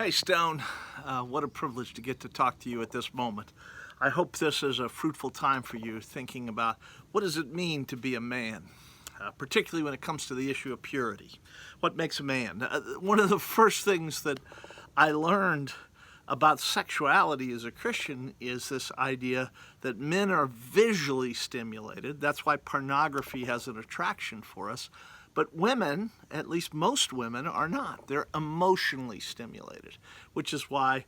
Hey, Stone. What a privilege to get to talk to you at this moment. I hope this is a fruitful time for you thinking about what does it mean to be a man, particularly when it comes to the issue of purity. What makes a man? One of the first things that I learned about sexuality as a Christian is this idea that men are visually stimulated. That's why pornography has an attraction for us. But women, at least most women, are not. They're emotionally stimulated, which is why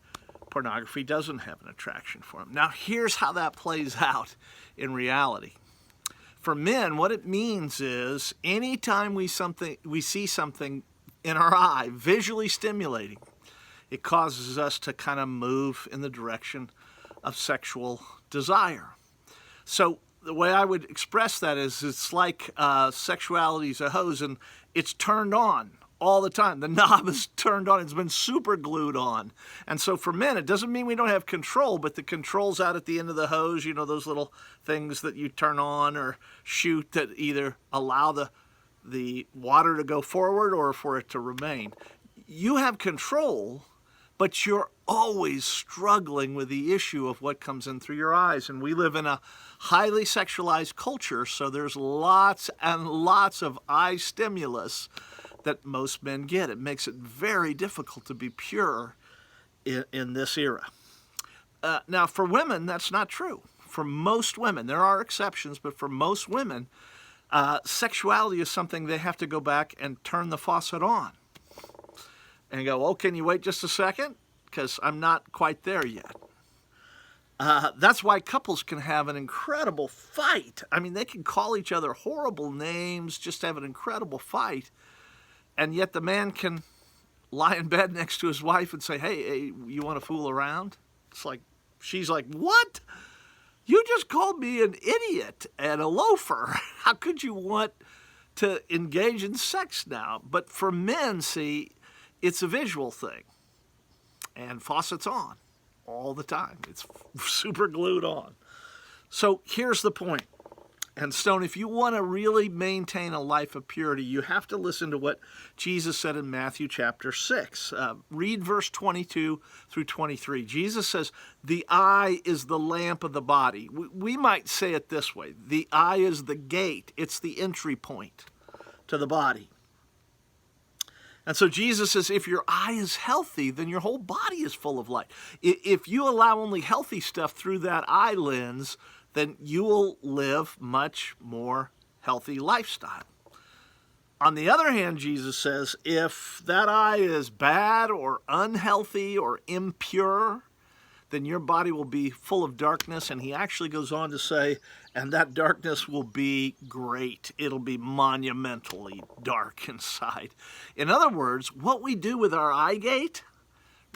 pornography doesn't have an attraction for them. Now, here's how that plays out in reality. For men, what it means is anytime we see something in our eye, visually stimulating, it causes us to kind of move in the direction of sexual desire. So the way I would express that is it's like sexuality is a hose and it's turned on all the time. The knob is turned on. It's been super glued on. And so for men, it doesn't mean we don't have control, but the control's out at the end of the hose, you know, those little things that you turn on or shoot that either allow the water to go forward or for it to remain. You have control, but you're always struggling with the issue of what comes in through your eyes. And we live in a highly sexualized culture, so there's lots and lots of eye stimulus that most men get. It makes it very difficult to be pure in this era. Now, for women, that's not true. For most women, there are exceptions, but for most women, sexuality is something they have to go back and turn the faucet on. And go, oh, can you wait just a second? Because I'm not quite there yet. That's why couples can have an incredible fight. I mean, they can call each other horrible names, just have an incredible fight. And yet the man can lie in bed next to his wife and say, hey, you want to fool around? It's like, she's like, what? You just called me an idiot and a loafer. How could you want to engage in sex now? But for men, see, it's a visual thing. And faucet's on all the time. It's super glued on. So here's the point. And Stone, if you want to really maintain a life of purity, you have to listen to what Jesus said in Matthew chapter 6. Read verse 22 through 23. Jesus says, the eye is the lamp of the body. We might say it this way. The eye is the gate. It's the entry point to the body. And so Jesus says, if your eye is healthy, then your whole body is full of light. If you allow only healthy stuff through that eye lens, then you will live much more healthy lifestyle. On the other hand, Jesus says, if that eye is bad or unhealthy or impure, then your body will be full of darkness. And he actually goes on to say, and that darkness will be great. It'll be monumentally dark inside. In other words, what we do with our eye gate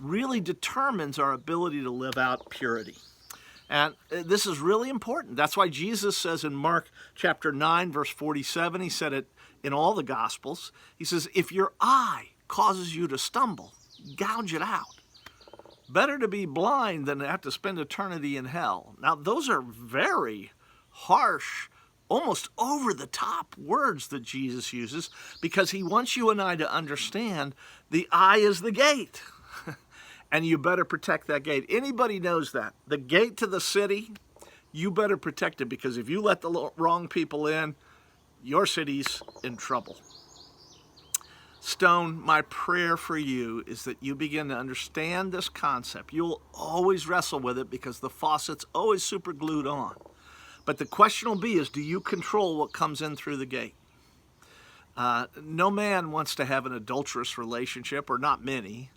really determines our ability to live out purity. And this is really important. That's why Jesus says in Mark chapter 9, verse 47, he said it in all the Gospels. He says, if your eye causes you to stumble, gouge it out. Better to be blind than to have to spend eternity in hell. Now, those are very harsh, almost over-the-top words that Jesus uses because he wants you and I to understand the eye is the gate. And you better protect that gate. Anybody knows that. The gate to the city, you better protect it because if you let the wrong people in, your city's in trouble. Stone, my prayer for you is that you begin to understand this concept. You'll always wrestle with it because the faucet's always super glued on. But the question will be is, do you control what comes in through the gate? No man wants to have an adulterous relationship, or not many.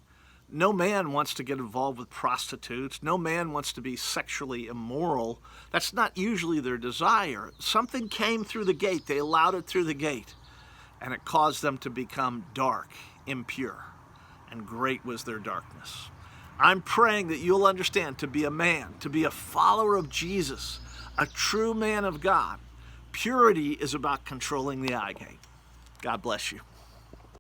No man wants to get involved with prostitutes. No man wants to be sexually immoral. That's not usually their desire. Something came through the gate. They allowed it through the gate. And it caused them to become dark, impure. And great was their darkness. I'm praying that you'll understand to be a man, to be a follower of Jesus, a true man of God. Purity is about controlling the eye gate. God bless you.